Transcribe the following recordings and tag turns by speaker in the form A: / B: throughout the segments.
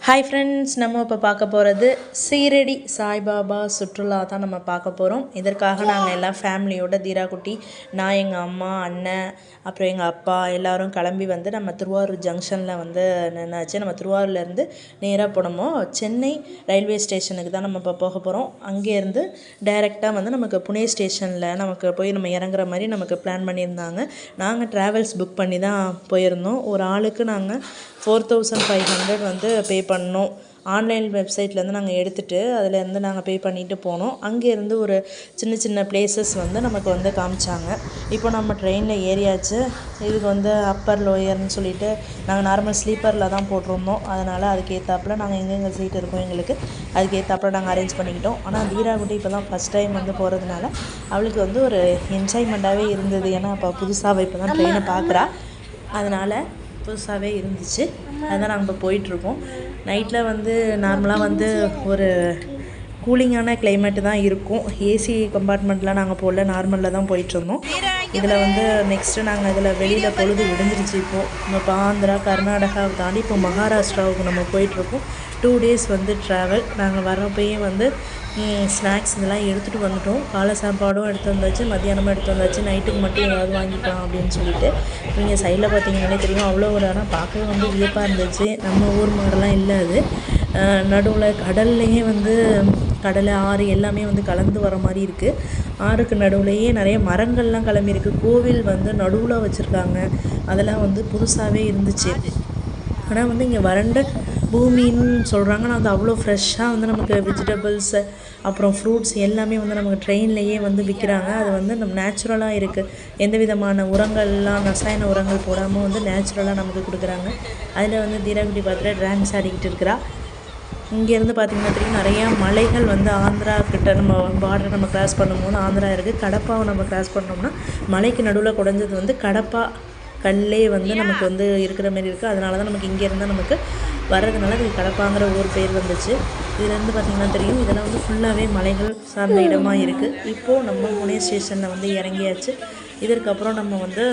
A: Hi friends, நம்ம இப்போ பார்க்க போகிறது சீரடி சாய்பாபா சுற்றுலா தான் நம்ம பார்க்க போகிறோம். இதற்காக நாங்கள் எல்லாம் ஃபேமிலியோட தீராக்குட்டி, நான், எங்கள் அம்மா, அண்ணன், அப்புறம் எங்கள் அப்பா எல்லோரும் கிளம்பி வந்து நம்ம திருவாரூர் ஜங்ஷனில் வந்து நின்னாச்சு. நம்ம திருவாரூர்லேருந்து நேராக போனோமோ சென்னை ரயில்வே ஸ்டேஷனுக்கு தான் நம்ம இப்போ போக போகிறோம். அங்கேருந்து டைரெக்டாக வந்து நமக்கு புனே ஸ்டேஷனில் நமக்கு போய் நம்ம இறங்குற மாதிரி நமக்கு பிளான் பண்ணியிருந்தாங்க. நாங்கள் ட்ராவல்ஸ் புக் பண்ணி தான் போயிருந்தோம். ஒரு ஆளுக்கு நாங்கள் 4500 வந்து பே பண்ணோம். ஆன்லைன் வெப்சைட்லேருந்து நாங்கள் எடுத்துகிட்டு அதிலேருந்து நாங்கள் பே பண்ணிவிட்டு போனோம். அங்கேருந்து ஒரு சின்ன சின்ன பிளேசஸ் வந்து நமக்கு வந்து காமிச்சாங்க. இப்போ நம்ம ட்ரெயினில் ஏறியாச்சு. இதுக்கு வந்து அப்பர் லோயர்னு சொல்லிட்டு நாங்கள் நார்மல் ஸ்லீப்பரில் தான் போட்டிருந்தோம். அதனால் அதுக்கேற்றாப்புல நாங்கள் எங்கெங்கே சீட் இருக்கோம் எங்களுக்கு அதுக்கேற்றாப்புல நாங்கள் அரேஞ்ச் பண்ணிக்கிட்டோம். ஆனால் தீராக்குட்டி இப்போ தான் ஃபஸ்ட் டைம் வந்து போகிறதுனால அவளுக்கு வந்து ஒரு என்ஜாய்மெண்ட்டாகவே இருந்தது. ஏன்னா அப்போ புதுசாக இப்போ தான் ட்ரெயினை பார்க்குறா, அதனால் புதுசாகவே இருந்துச்சு. அதுதான் நாங்கள் இப்போ போயிட்டுருக்கோம். நைட்டில் வந்து நார்மலாக வந்து ஒரு கூலிங்கான கிளைமேட்டு தான் இருக்கும். ஏசி கம்பார்ட்மெண்ட்லாம் நாங்கள் போகல, நார்மலில் தான் போயிட்டுருந்தோம். இதில் வந்து நெக்ஸ்ட்டு நாங்கள் இதில் வெளியில் பொழுது விடிஞ்சிருச்சு. இப்போது நம்ம இப்போ ஆந்திரா கர்நாடகாவை தாண்டி இப்போ மகாராஷ்டிராவுக்கு நம்ம போயிட்டுருக்கோம். 2 days வந்து ட்ராவல். நாங்கள் வரப்போயே வந்து ஸ்நாக்ஸ் இதெல்லாம் எடுத்துகிட்டு வந்துட்டோம். காலை சாப்பாடும் எடுத்து வந்தாச்சு, மத்தியானமும் எடுத்து வந்தாச்சு. நைட்டுக்கு மட்டும் ஏதாவது வாங்கிக்கலாம் அப்படின்னு சொல்லிட்டு. நீங்கள் சைடில் பார்த்தீங்கன்னாலே தெரியும், அவ்வளோ ஒரு ஆனால் பார்க்கவே வந்து வியப்பாக இருந்துச்சு. நம்ம ஊர் மாதிரிலாம் இல்லை அது. நடுவில் கடல்லையே வந்து கடல் ஆறு எல்லாமே வந்து கலந்து வர மாதிரி இருக்குது. ஆறுக்கு நடுவுலையே நிறைய மரங்கள்லாம் கிளம்பியிருக்கு. கோவில் வந்து நடுவில் வச்சுருக்காங்க. அதெல்லாம் வந்து புதுசாகவே இருந்துச்சு. ஆனால் வந்து இங்கே வறண்ட பூமின்னு சொல்கிறாங்க. ஆனால் அது அவ்வளோ ஃப்ரெஷ்ஷாக வந்து நமக்கு வெஜிடபிள்ஸு அப்புறம் ஃப்ரூட்ஸ் எல்லாமே வந்து நமக்கு ட்ரெயின்லேயே வந்து விற்கிறாங்க. அது வந்து நம்ம நேச்சுரலாக இருக்குது. எந்த விதமான உரங்கள்லாம் ரசாயன உரங்கள் போடாமல் வந்து நேச்சுரலாக நமக்கு கொடுக்குறாங்க. அதில் வந்து தீராக்குட்டி பார்த்துட்டு டான்ஸ் ஆடிக்கிட்டு இருக்கிறா. இங்கேருந்து பார்த்திங்கன்னா தெரியும், நிறையா மலைகள் வந்து ஆந்திரா கிட்ட நம்ம பார்டர் நம்ம கிராஸ் பண்ணும்போது ஆந்திரா இருக்குது. கடப்பாவை நம்ம கிராஸ் பண்ணோம்னா மலைக்கு நடுவில் குறைஞ்சது வந்து கடப்பா கல்லே வந்து நமக்கு வந்து இருக்கிற மாதிரி இருக்குது. அதனால தான் நமக்கு இங்கே இருந்தால் நமக்கு வர்றதுனால இதுக்கு கடப்பாங்கிற ஊர் பேர் வந்துச்சு. இதுலேருந்து பார்த்திங்கன்னா தெரியும், இதெல்லாம் வந்து ஃபுல்லாகவே மலைகள் சார்ந்த இடமாக இருக்குது. இப்போது நம்ம புனே ஸ்டேஷனில் வந்து இறங்கியாச்சு. இதற்கப்புறம் நம்ம வந்து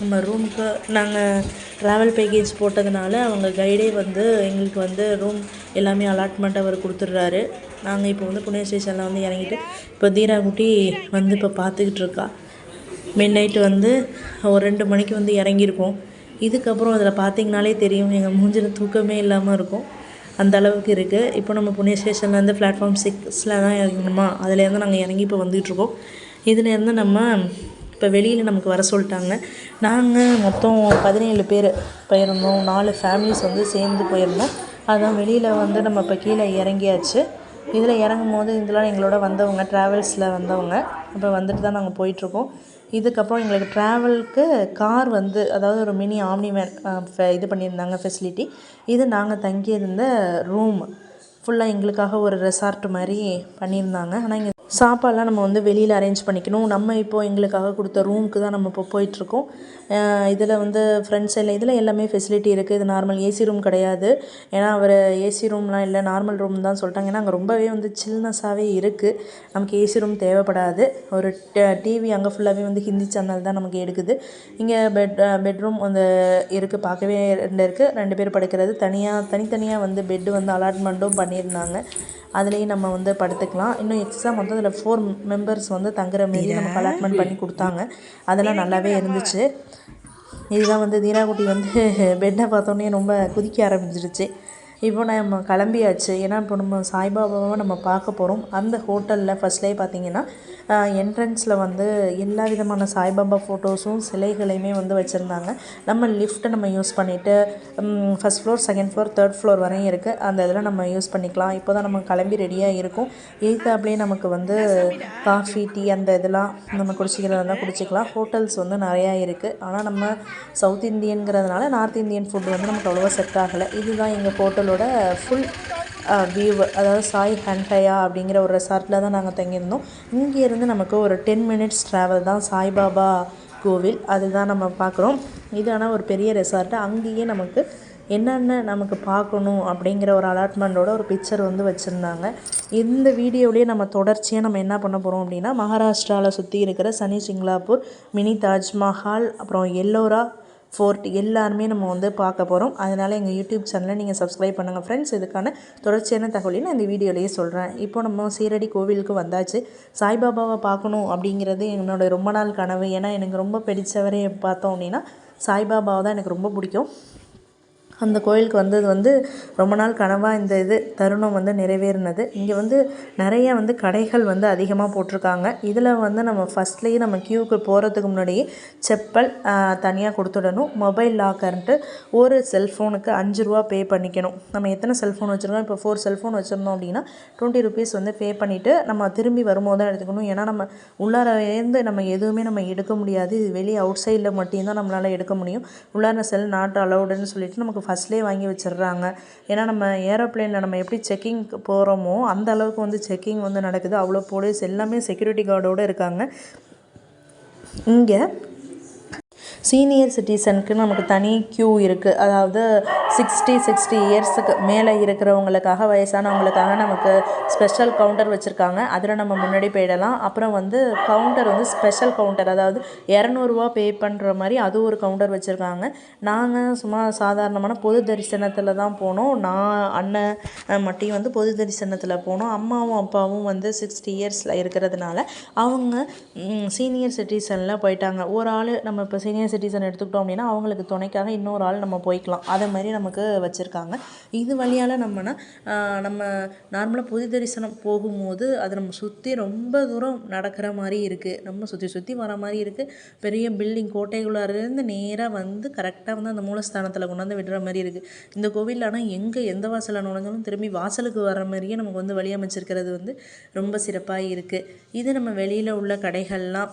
A: நம்ம ரூமுக்கு நாங்கள் ட்ராவல் பேக்கேஜ் போட்டதுனால அவங்க கைடே வந்து எங்களுக்கு வந்து ரூம் எல்லாமே அலாட்மெண்ட் அவர் கொடுத்துட்றாரு. நாங்கள் இப்போ வந்து புனே ஸ்டேஷனில் வந்து இறங்கிட்டு இப்போ தீராக்குட்டி வந்து இப்போ பார்த்துக்கிட்டு இருக்கா. மிட் நைட்டு வந்து ஒரு 2 மணிக்கு வந்து இறங்கியிருக்கோம். இதுக்கப்புறம் அதில் பார்த்திங்கனாலே தெரியும், எங்கள் மூஞ்சில் தூக்கமே இல்லாமல் இருக்கும், அந்த அளவுக்கு இருக்குது. இப்போ நம்ம புனே ஸ்டேஷன்லேருந்து பிளாட்ஃபார்ம் 6 தான் இறங்கணுமா, அதுலேருந்து நாங்கள் இறங்கி இப்போ வந்துகிட்ருக்கோம். இதுலேருந்து நம்ம இப்போ வெளியில் நமக்கு வர சொல்லிட்டாங்க. நாங்கள் மொத்தம் 17 பேர் போயிருந்தோம். 4 ஃபேமிலிஸ் வந்து சேர்ந்து போயிருந்தோம். அதுதான் வெளியில் வந்து நம்ம இப்போ கீழே இறங்கியாச்சு. இதில் இறங்கும் போது இதெல்லாம் எங்களோட வந்தவங்க ட்ராவல்ஸில் வந்தவங்க. இப்போ வந்துட்டு தான் நாங்கள் போயிட்டுருக்கோம். இதுக்கப்புறம் எங்களுக்கு ட்ராவலுக்கு கார் வந்து அதாவது ஒரு மினி ஆம்னி வேன் இது பண்ணியிருந்தாங்க ஃபெசிலிட்டி. இது நாங்கள் தங்கியிருந்த ரூம் ஃபுல்லாக எங்களுக்காக ஒரு ரெசார்ட் மாதிரி பண்ணியிருந்தாங்க. ஆனால் இங்கே சாப்பாடெலாம் நம்ம வந்து வெளியில் அரேஞ்ச் பண்ணிக்கணும். நம்ம இப்போது எங்களுக்காக கொடுத்த ரூமுக்கு தான் நம்ம இப்போ போயிட்டுருக்கோம். இதில் வந்து ஃப்ரண்ட் சைடில் இதில் எல்லாமே ஃபெசிலிட்டி இருக்குது. இது நார்மல் ஏசி ரூம் கிடையாது. ஏன்னா அவர் ஏசி ரூம்லாம் இல்லை, நார்மல் ரூம் தான் சொல்லிட்டாங்க. ஏன்னா அங்கே ரொம்பவே வந்து சில்னஸாகவே இருக்குது. நமக்கு ஏசி ரூம் தேவைப்படாது. ஒரு டிவி அங்கே ஃபுல்லாகவே வந்து ஹிந்தி சேனல் தான் நமக்கு எடுக்குது. இங்கே பெட்ரூம் வந்து இருக்குது, பார்க்கவே 2 இருக்குது. 2 பேர் படுக்கிறது. தனித்தனியாக வந்து பெட்டு வந்து அலாட்மெண்ட்டும் பண்ணியிருந்தாங்க. அதுலேயும் நம்ம வந்து படுத்துக்கலாம். இன்னும் எக்ஸ்ட்ரா மொத்தம் அதில் 4 மெம்பர்ஸ் வந்து தங்குற மாரி நமக்கு அலாட்மெண்ட் பண்ணி கொடுத்தாங்க. அதெல்லாம் நல்லாவே இருந்துச்சு. இதுதான் வந்து தீராக்குட்டி வந்து பெட்டை பார்த்தோன்னே ரொம்ப குதிக்க ஆரம்பிச்சிருச்சு. இப்போ நம்ம கிளம்பியாச்சு. ஏன்னா இப்போ நம்ம சாய்பாபாவை நம்ம பார்க்க போகிறோம். அந்த ஹோட்டலில் ஃபஸ்ட்லேயே பார்த்திங்கன்னா என்ட்ரன்ஸில் வந்து எல்லா விதமான சாய்பாபா ஃபோட்டோஸும் சிலைகளையுமே வந்து வச்சுருந்தாங்க. நம்ம லிஃப்ட்டை நம்ம யூஸ் பண்ணிவிட்டு first floor, second floor, third floor வரையும் இருக்குது. அந்த இதெல்லாம் நம்ம யூஸ் பண்ணிக்கலாம். இப்போ தான் நம்ம கிளம்பி ரெடியாக இருக்கும். எய்த்தாப்லேயே நமக்கு வந்து காஃபி, டீ அந்த இதெல்லாம் நம்ம குடிச்சிக்கிறதெல்லாம் குடிச்சிக்கலாம். ஹோட்டல்ஸ் வந்து நிறையா இருக்குது. ஆனால் நம்ம சவுத் இந்தியன்கிறதுனால நார்த் இந்தியன் ஃபுட் வந்து நமக்கு அவ்வளோவா செட் ஆகலை. இதுதான் எங்கள் ஹோட்டலோட ஃபுல் வியூ. அதாவது சாய் ஹன்ஹயா அப்படிங்கிற ஒரு ரெசார்ட்டில் தான் நாங்கள் தங்கியிருந்தோம். இங்கேருந்து நமக்கு ஒரு 10 minutes ட்ராவல் தான் சாய்பாபா கோவில். அதுதான் நம்ம பார்க்குறோம். இது ஆனால் ஒரு பெரிய ரெசார்ட்டு. அங்கேயே நமக்கு என்னென்ன நமக்கு பார்க்கணும் அப்படிங்கிற ஒரு அலாட்மெண்ட்டோட ஒரு பிக்சர் வந்து வச்சுருந்தாங்க. இந்த வீடியோவிலேயே நம்ம தொடர்ச்சியாக நம்ம என்ன பண்ண போகிறோம் அப்படின்னா, மகாராஷ்டிராவில் சுற்றி இருக்கிற சனி சிங்லாப்பூர், மினி தாஜ்மஹால், அப்புறம் எல்லோரா ஃபோர்ட் எல்லாருமே நம்ம வந்து பார்க்க போகிறோம். அதனால் எங்கள் யூடியூப் சேனலை நீங்கள் சப்ஸ்கிரைப் பண்ணுங்கள் ஃப்ரெண்ட்ஸ். இதுக்கான தொடர்ச்சியான தகவலையும் நான் இந்த வீடியோலேயே சொல்கிறேன். இப்போ நம்ம சீரடி கோவிலுக்கு வந்தாச்சு. சாய்பாபாவை பார்க்கணும் அப்படிங்கிறது என்னோட ரொம்ப நாள் கனவு. ஏன்னா எனக்கு ரொம்ப பிடிச்சவரே பார்த்தோம் அப்படின்னா சாய்பாபாவை தான் எனக்கு ரொம்ப பிடிக்கும். அந்த கோயிலுக்கு வந்தது வந்து ரொம்ப நாள் கனவாக இந்த தருணம் வந்து நிறைவேறினது. இங்கே வந்து நிறைய வந்து கடைகள் வந்து அதிகமாக போட்டிருக்காங்க. இதில் வந்து நம்ம ஃபஸ்ட்லேயே நம்ம க்யூக்கு போகிறதுக்கு முன்னாடியே செப்பல் தனியாக கொடுத்துடணும். மொபைல் லாக்கர்ன்ட்டு ஒரு செல்ஃபோனுக்கு 5 ரூபா பே பண்ணிக்கணும். நம்ம எத்தனை செல்ஃபோன் வச்சுருக்கோம், இப்போ 4 செல்ஃபோன் வச்சுருந்தோம் அப்படின்னா 20 ருபீஸ் வந்து பே பண்ணிவிட்டு நம்ம திரும்பி வரும்போது தான் எடுத்துக்கணும். ஏன்னா நம்ம உள்ளாரேருந்து நம்ம எதுவுமே நம்ம எடுக்க முடியாது. இது வெளியே அவுட் சைடில் மட்டும்தான் நம்மளால் எடுக்க முடியும். உள்ளார செல் நாட் அலவுடுன்னு சொல்லிட்டு நமக்கு ஃபஸ்ட்லேயே வாங்கி வச்சிடுறாங்க. ஏன்னா நம்ம ஏரோப்ளேனில் நம்ம எப்படி செக்கிங் போகிறோமோ அந்த அளவுக்கு வந்து செக்கிங் வந்து நடக்குது. அவ்வளோ போலீஸ் எல்லாமே செக்யூரிட்டி கார்டோடு இருக்காங்க. இங்கே சீனியர் சிட்டிசனுக்கு நமக்கு தனி க்யூ இருக்குது. அதாவது 60 இயர்ஸுக்கு மேலே இருக்கிறவங்களுக்காக, வயசானவங்களுக்காக நமக்கு ஸ்பெஷல் கவுண்டர் வச்சுருக்காங்க. அதில் நம்ம முன்னாடி போயிடலாம். அப்புறம் வந்து கவுண்டர் வந்து ஸ்பெஷல் கவுண்டர், அதாவது 200 ரூபா பே பண்ணுற மாதிரி அது ஒரு கவுண்டர் வச்சுருக்காங்க. நாங்கள் சும்மா சாதாரணமான பொது தரிசனத்தில் தான் போனோம். நான் அண்ணன் மட்டும் வந்து பொது தரிசனத்தில் போனோம். அம்மாவும் அப்பாவும் வந்து 60 இயர்ஸில் இருக்கிறதுனால அவங்க சீனியர் சிட்டிசனில் போயிட்டாங்க. ஒரு ஆள் நம்ம இப்போ சீனியர் சிட்டிசன் எடுத்துக்கிட்டோம் அப்படின்னா அவங்களுக்கு துணைக்காக இன்னொரு ஆள் நம்ம போய்க்கலாம். அதை மாதிரி நமக்கு வச்சுருக்காங்க. இது வழியால் நம்ம நார்மலாக பொது தரிசனம் போகும்போது அதை நம்ம சுற்றி ரொம்ப தூரம் நடக்கிற மாதிரி இருக்குது. நம்ம சுற்றி வர மாதிரி இருக்குது. பெரிய பில்டிங் கோட்டைக்குள்ளாரிலேருந்து நேராக வந்து கரெக்டாக வந்து அந்த மூலஸ்தானத்தில் கொண்டாந்து விடுற மாதிரி இருக்குது. இந்த கோவிலில் ஆனால் எந்த வாசலில் நுழைஞ்சாலும் திரும்பி வாசலுக்கு வர மாதிரியே நமக்கு வந்து வழி அமைச்சிருக்கிறது வந்து ரொம்ப சிறப்பாக இருக்குது. இது நம்ம வெளியில் உள்ள கடைகள்லாம்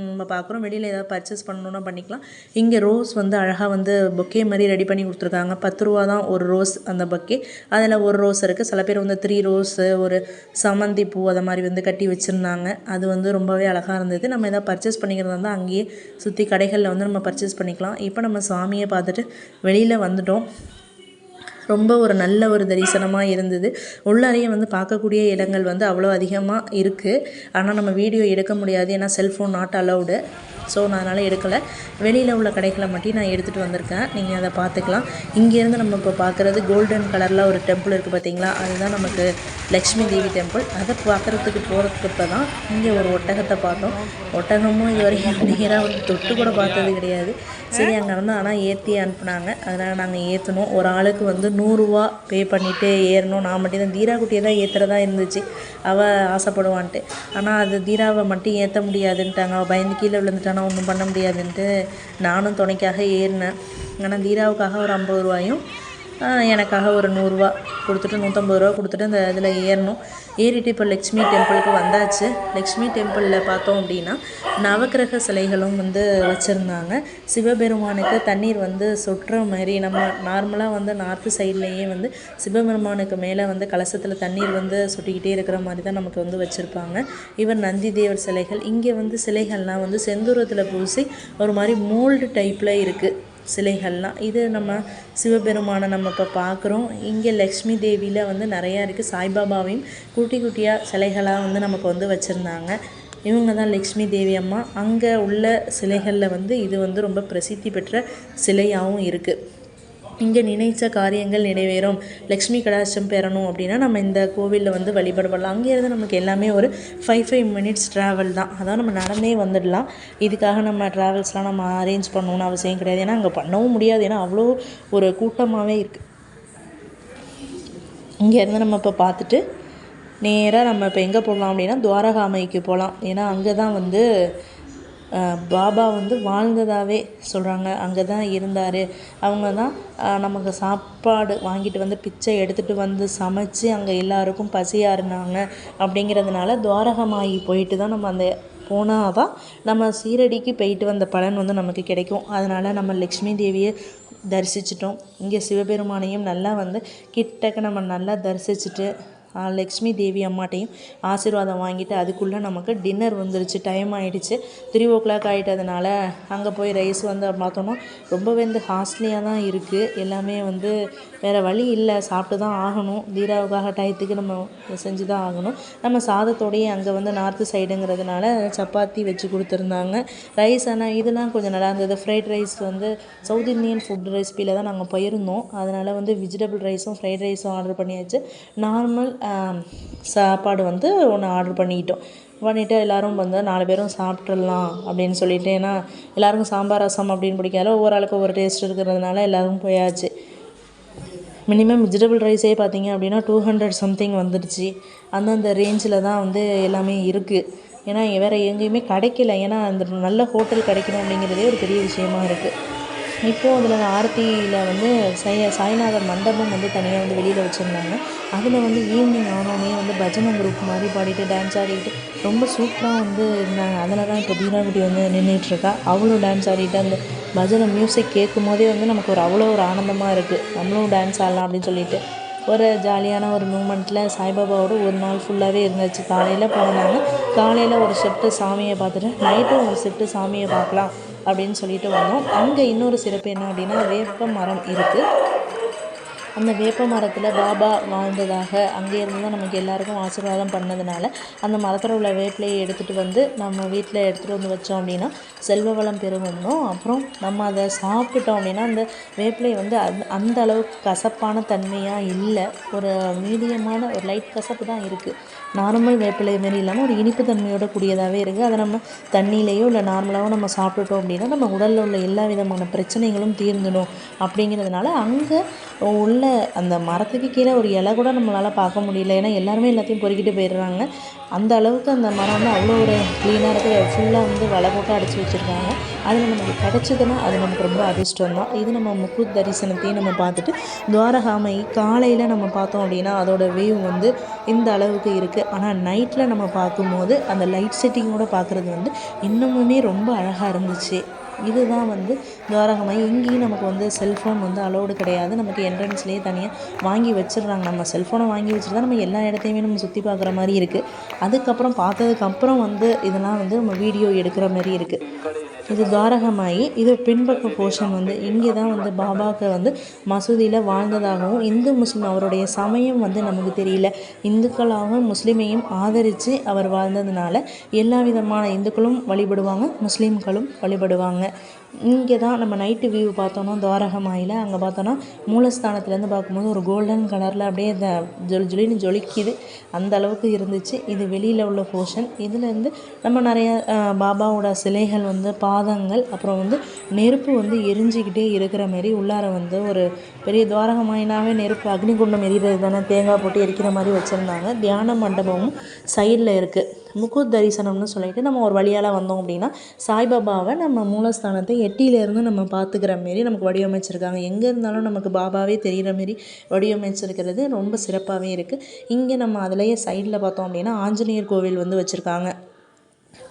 A: நம்ம பார்க்குறோம். வெளியில் ஏதாவது பர்ச்சேஸ் பண்ணணுன்னா பண்ணிக்கலாம். இங்கே ரோஸ் வந்து அழகாக வந்து பொக்கே மாதிரி ரெடி பண்ணி கொடுத்துருக்காங்க. 10 ரூபா தான் ஒரு ரோஸ் அந்த பொக்கே. அதில் ஒரு ரோஸ் இருக்குது. சில பேர் வந்து 3 ரோஸு, ஒரு சமந்தி பூ அதை மாதிரி வந்து கட்டி வச்சுருந்தாங்க. அது வந்து ரொம்பவே அழகாக இருந்தது. நம்ம எதாவது பர்ச்சேஸ் பண்ணிக்கிறதா இருந்தால் அங்கேயே சுற்றி கடைகளில் வந்து நம்ம பர்ச்சேஸ் பண்ணிக்கலாம். இப்போ நம்ம சாமியை பார்த்துட்டு வெளியில் வந்துட்டோம். ரொம்ப ஒரு நல்ல ஒரு தரிசனமாக இருந்தது. உள்ளாரையே வந்து பார்க்கக்கூடிய இடங்கள் வந்து அவ்வளோ அதிகமாக இருக்குது. ஆனால் நம்ம வீடியோ எடுக்க முடியாது. ஏன்னா செல்ஃபோன் நாட் அலவுடு. ஸோ நான் அதனால் எடுக்கலை. வெளியில் உள்ள கடைகளை மட்டும் நான் எடுத்துகிட்டு வந்திருக்கேன். நீங்கள் அதை பார்த்துக்கலாம். இங்கேருந்து நம்ம இப்போ பார்க்குறது கோல்டன் கலரில் ஒரு டெம்பிள் இருக்குது பார்த்தீங்களா, அதுதான் நமக்கு லக்ஷ்மி தேவி டெம்பிள். அதை பார்க்குறதுக்கு போகிறதுக்கு இப்போ தான் இங்கே ஒரு ஒட்டகத்தை பார்த்தோம். ஒட்டகமும் இது வரைக்கும் நேராக வந்து தொட்டு கூட பார்த்தது கிடையாது. சரி, அங்கே இருந்து ஆனால் ஏற்றி அனுப்புனாங்க. அதனால் நாங்கள் ஏற்றணும். ஒரு ஆளுக்கு வந்து 100 ரூபா பே பண்ணிவிட்டு ஏறணும். நான் மட்டும் தான் தீராக்குட்டியை தான் ஏற்றுறதா இருந்துச்சு. அவள் ஆசைப்படுவான்ட்டு. ஆனால் அது தீராவை மட்டும் ஏற்ற முடியாதுன்ட்டாங்க. அவள் பயந்து கீழே விழுந்துட்டானா ஒன்றும் பண்ண முடியாதுன்ட்டு நானும் துணைக்காக ஏறினேன். ஆனால் தீராவுக்காக ஒரு 50 ரூபாயும் எனக்காக ஒரு 100 ரூபா கொடுத்துட்டு 150 ரூபா கொடுத்துட்டு அந்த இதில் ஏறணும். ஏறிட்டு இப்போ லக்ஷ்மி டெம்பிளுக்கு வந்தாச்சு. லக்ஷ்மி டெம்பிளில் பார்த்தோம் அப்படின்னா நவக்கிரக சிலைகளும் வந்து வச்சுருந்தாங்க. சிவபெருமானுக்கு தண்ணீர் வந்து சொட்டுற மாதிரி, நம்ம நார்மலாக வந்து நார்த்து சைட்லேயே வந்து சிவபெருமானுக்கு மேலே வந்து கலசத்தில் தண்ணீர் வந்து சொட்டிக்கிட்டே இருக்கிற மாதிரி தான் நமக்கு வந்து வச்சுருப்பாங்க. இவர் நந்தி தேவர் சிலைகள். இங்கே வந்து சிலைகள்லாம் வந்து செந்தூரத்தில் பூசி ஒரு மாதிரி மோல்டு டைப்பில் இருக்குது சிலைகள்லாம். இது நம்ம சிவபெருமானை நம்ம இப்போ பார்க்குறோம். இங்கே லக்ஷ்மி தேவியில் வந்து நிறையா இருக்குது. சாய்பாபாவையும் குட்டியாக சிலைகளாக வந்து நமக்கு வந்து வச்சுருந்தாங்க. இவங்க தான் லக்ஷ்மி தேவி அம்மா. அங்கே உள்ள சிலைகளில் வந்து இது வந்து ரொம்ப பிரசித்தி பெற்ற சிலையாகவும் இருக்குது. இங்கே நினைச்ச காரியங்கள் நிறைவேறும், லக்ஷ்மி கடாட்சம் பெறணும் அப்படின்னா நம்ம இந்த கோவிலில் வந்து வழிபடலாம். அங்கேருந்து நமக்கு எல்லாமே ஒரு 5 மினிட்ஸ் ட்ராவல் தான். அதான் நம்ம நடந்தே வந்துடலாம். இதுக்காக நம்ம ட்ராவல்ஸ்லாம் நம்ம அரேஞ்ச் பண்ணணுன்னு அவசியம் கிடையாது. ஏன்னா அங்கே பண்ணவும் முடியாது. ஏன்னா அவ்வளோ ஒரு கூட்டமாகவே இருக்குது. இங்கேருந்து நம்ம இப்போ பார்த்துட்டு நேராக நம்ம இப்போ எங்கே போகலாம் அப்படின்னா துவாரகாமைக்கு போகலாம். ஏன்னா அங்கே தான் வந்து பாபா வந்து வாழ்ந்ததாகவே சொல்கிறாங்க. அங்கே தான் இருந்தார். அவங்க தான் நமக்கு சாப்பாடு வாங்கிட்டு வந்து பிச்சை எடுத்துகிட்டு வந்து சமைச்சு அங்கே எல்லாருக்கும் பசியாருனாங்க. அப்படிங்கிறதுனால துவாரகமாயி போயிட்டு தான் நம்ம அந்த போனால் தான் நம்ம சீரடிக்கு போயிட்டு வந்த பலன் வந்து நமக்கு கிடைக்கும். அதனால் நம்ம லக்ஷ்மி தேவியை தரிசிச்சிட்டோம். இங்கே சிவபெருமானையும் நல்லா வந்து கிட்டக்க நம்ம நல்லா தரிசிச்சுட்டு லக்ஷ்மி தேவி அம்மாட்டையும் ஆசீர்வாதம் வாங்கிட்டு அதுக்குள்ளே நமக்கு டின்னர் வந்துருச்சு. டைம் ஆகிடுச்சு, 3 ஆகிட்டதுனால அங்கே போய் ரைஸ் வந்து பார்த்தோன்னா ரொம்பவே வந்து காஸ்ட்லியாக தான் இருக்குது. எல்லாமே வந்து வேறு வழி இல்லை, சாப்பிட்டு தான் ஆகணும். தீராவுக்காக டயத்துக்கு நம்ம செஞ்சு தான் ஆகணும். நம்ம சாதத்தோடையே அங்கே வந்து நார்த்து சைடுங்கிறதுனால சப்பாத்தி வச்சு கொடுத்துருந்தாங்க. ரைஸ் ஆனால் இதெல்லாம் கொஞ்சம் நல்லா இருந்தது. ஃப்ரைட் ரைஸ் வந்து சவுத் இந்தியன் ஃபுட் ரெசிபியில் தான் நாங்கள் போயிருந்தோம். அதனால் வந்து வெஜிடபிள் ரைஸும் ஃப்ரைட் ரைஸும் ஆர்டர் பண்ணியாச்சு. நார்மல் சாப்பாடு வந்து ஒன்று ஆர்டர் பண்ணிவிட்டு எல்லோரும் வந்து 4 பேரும் சாப்பிட்றலாம் அப்படின்னு சொல்லிட்டு, ஏன்னா எல்லாருக்கும் சாம்பார் ரசம் அப்படின்னு பிடிக்காத, ஒவ்வொரு ஆளுக்கு ஒவ்வொரு டேஸ்ட் இருக்கிறதுனால எல்லோரும் போயாச்சு. மினிமம் வெஜிடபிள் ரைஸே பார்த்திங்க அப்படின்னா 200 சம்திங் வந்துடுச்சு. அந்தந்த ரேஞ்சில் தான் வந்து எல்லாமே இருக்குது. ஏன்னா வேறு எங்கேயுமே கிடைக்கல. ஏன்னா அந்த நல்ல ஹோட்டல் கிடைக்கணும் அப்படிங்கிறதே ஒரு பெரிய விஷயமா இருக்குது. இப்போது அதில் ஆரத்தியில் வந்து சாய்நாதர் மண்டபம் வந்து தனியாக வந்து வெளியில் வச்சுருந்தாங்க. அதில் வந்து ஈவினிங் ஆனோடனே வந்து பஜனை குரூப் மாதிரி பாடிட்டு டான்ஸ் ஆடிட்டு ரொம்ப சூப்பராக வந்து இருந்தாங்க. அதில் தான் இப்போ தீனாக்குட்டி வந்து நின்றுட்டுருக்கா. அவளும் டான்ஸ் ஆடிட்டு அந்த பஜனை மியூசிக் கேட்கும் போதே வந்து நமக்கு அவ்வளோ ஒரு ஆனந்தமாக இருக்குது. நம்மளும் டான்ஸ் ஆடலாம் அப்படின்னு சொல்லிட்டு ஒரு ஜாலியான ஒரு மூமெண்ட்டில் சாய்பாபாவோட ஒரு நாள் ஃபுல்லாகவே இருந்துச்சு. காலையில் போனாங்க, காலையில் ஒரு ஷிஃப்ட்டு சாமியை பார்த்துட்டு நைட்டும் ஒரு ஷிஃப்ட்டு சாமியை பார்க்கலாம் அப்படின்னு சொல்லிட்டு வந்தோம். அங்கே இன்னொரு சிறப்பு என்ன அப்படின்னா, வேப்ப மரம் இருக்குது. அந்த வேப்ப மரத்தில் பாபா வாழ்ந்ததாக அங்கேருந்து தான் நமக்கு எல்லாருக்கும் ஆசீர்வாதம் பண்ணதுனால அந்த மரத்தில் உள்ள வேப்பிலையை எடுத்துகிட்டு வந்து நம்ம வீட்டில் எடுத்துகிட்டு வந்து வச்சோம் அப்படின்னா செல்வ வளம் பெருகணும். அப்புறம் நம்ம அதை சாப்பிட்டோம் அப்படின்னா அந்த வேப்பிலை வந்து அந்த அளவுக்கு கசப்பான தன்மையாக இல்லை, ஒரு மீடியமான ஒரு லைட் கசப்பு தான் இருக்குது. நார்மல் வேப்பிலை மாரி இல்லாமல் ஒரு இனிப்பு தன்மையோட கூடியதாகவே இருக்குது. அதை நம்ம தண்ணியிலையோ இல்லை நார்மலாகவும் நம்ம சாப்பிட்டுட்டோம் அப்படின்னா நம்ம உடலில் உள்ள எல்லா விதமான பிரச்சனைகளும் தீர்ந்துடும். அப்படிங்கிறதுனால அங்கே உள்ள அந்த மரத்துக்கு கீழே ஒரு இலை கூட நம்மளால் பார்க்க முடியல. ஏன்னா எல்லாருமே எல்லாத்தையும் பொறுக்கிட்டு போயிடுறாங்க. அந்த அளவுக்கு அந்த மரம் வந்து அவ்வளோ ஒரு க்ளீனாக இருக்குது. ஃபுல்லாக வந்து வலை போட்டு அடைச்சி வச்சுருக்காங்க. அதில் நமக்கு கிடச்சிதுன்னா அது நமக்கு ரொம்ப அதிர்ஷ்டம் தான். இது நம்ம முக்கூத் தரிசனத்தையும் நம்ம பார்த்துட்டு துவாரகாமை காலையில் நம்ம பார்த்தோம் அப்படின்னா அதோட வியூ வந்து இந்த அளவுக்கு இருக்குது. ஆனால் நைட்டில் நம்ம பார்க்கும்போது அந்த லைட் செட்டிங்கோடு பார்க்குறது வந்து இன்னமுமே ரொம்ப அழகாக இருந்துச்சு. இதுதான் வந்து துவாரகமாய். இங்கேயும் நமக்கு வந்து செல்ஃபோன் வந்து அலோடு கிடையாது. நமக்கு என்ட்ரன்ஸ்லேயே தனியாக வாங்கி வச்சிடுறாங்க. நம்ம செல்ஃபோனை வாங்கி வச்சுட்டு தான் நம்ம எல்லா இடத்தையுமே நம்ம சுற்றி பார்க்குற மாதிரி இருக்குது. அதுக்கப்புறம் பார்த்ததுக்கப்புறம் வந்து இதெல்லாம் வந்து நம்ம வீடியோ எடுக்கிற மாதிரி இருக்குது. இது துவாரகமாயி. இது பின்பக்க போர்ஷன் வந்து இங்கே தான் வந்து பாபாவுக்கு வந்து மசூதியில் வாழ்ந்ததாகவும் இந்து முஸ்லீம் அவருடைய சமயம் வந்து நமக்கு தெரியல. இந்துக்களாகவும் முஸ்லீமையும் ஆதரித்து அவர் வாழ்ந்ததுனால எல்லா விதமான இந்துக்களும் வழிபடுவாங்க, முஸ்லீம்களும் வழிபடுவாங்க. இங்கே தான் நம்ம நைட்டு வியூ பார்த்தோன்னா துவாரகமாயில் அங்கே பார்த்தோன்னா மூலஸ்தானத்துலேருந்து பார்க்கும்போது ஒரு கோல்டன் கலரில் அப்படியே ஜொலின்னு ஜொலிக்குது. அந்த அளவுக்கு இருந்துச்சு. இது வெளியில் உள்ள போர்ஷன். இதுலேருந்து நம்ம நிறைய பாபாவோட சிலைகள் வந்து பாதங்கள், அப்புறம் வந்து நெருப்பு வந்து எரிஞ்சிக்கிட்டே இருக்கிற மாரி உள்ளார வந்து ஒரு பெரிய துவாரகமாயினாவே நெருப்பு அக்னிகுண்டம் எரிகிறது தானே, தேங்காய் போட்டு எரிக்கிற மாதிரி வச்சுருந்தாங்க. தியான மண்டபமும் சைடில் இருக்குது. முக்கூத் தரிசனம்னு சொல்லிட்டு நம்ம ஒரு வழியால் வந்தோம் அப்படின்னா சாய்பாபாவை நம்ம மூலஸ்தானத்தை எட்டியிலேருந்து நம்ம பார்த்துக்கிற மாரி நமக்கு வடிவமைச்சிருக்காங்க. எங்கே இருந்தாலும் நமக்கு பாபாவே தெரிகிற மாரி வடிவமைச்சிருக்கிறது ரொம்ப சிறப்பாகவே இருக்குது. இங்கே நம்ம அதிலேயே சைடில் பார்த்தோம் அப்படின்னா ஆஞ்சநேயர் கோவில் வந்து வச்சுருக்காங்க.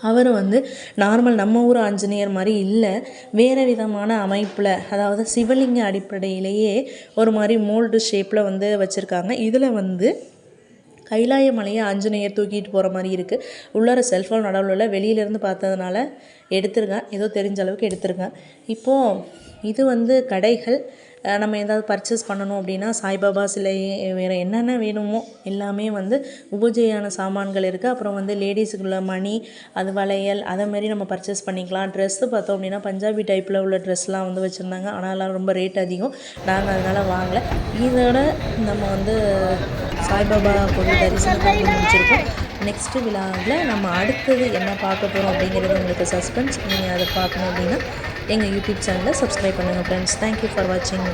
A: அவர் வந்து நார்மல் நம்ம ஊர் ஆஞ்சநேயர் மாதிரி இல்லை, வேறு விதமான அமைப்பில், அதாவது சிவலிங்க அடிப்படையிலேயே ஒரு மாதிரி மோல்டு ஷேப்பில் வந்து வச்சுருக்காங்க. இதில் வந்து கைலாய மலையை ஆஞ்சநேயர் தூக்கிட்டு போகிற மாதிரி இருக்குது. உள்ளார செல்ஃபோன் நடுவில் வெளியிலேருந்து பார்த்ததுனால எடுத்துருங்க, ஏதோ தெரிஞ்ச அளவுக்கு எடுத்துருங்க. இப்போது இது வந்து கடைகள். நம்ம ஏதாவது பர்ச்சேஸ் பண்ணணும் அப்படின்னா சாய்பாபா சிலை வேறு என்னென்ன வேணுமோ எல்லாமே வந்து பூஜையான சாமான்கள் இருக்குது. அப்புறம் வந்து லேடிஸுக்குள்ள மணி, அது வளையல், அதை மாதிரி நம்ம பர்ச்சேஸ் பண்ணிக்கலாம். ட்ரெஸ்ஸு பார்த்தோம் அப்படின்னா பஞ்சாபி டைப்பில் உள்ள ட்ரெஸ்லாம் வந்து வச்சுருந்தாங்க. ஆனாலும் ரொம்ப ரேட் அதிகம், நாங்கள் அதனால் வாங்கலை. இதோட நம்ம வந்து சாய்பாபா கோவில் தரிசனத்தை வந்து முடிச்சிருக்கோம். நெக்ஸ்ட்டு விழாவில் நம்ம அடுத்தது என்ன பார்க்க போகிறோம் அப்படிங்கிறது உங்களுக்கு சஸ்பென்ஸ். நீங்கள் அதை பார்க்கணும் அப்படின்னா எங்கள் யூடியூப் சேனலை சப்ஸ்கிரைப் பண்ணுங்கள் ஃப்ரெண்ட்ஸ். தேங்க்யூ ஃபார் வாட்சிங்.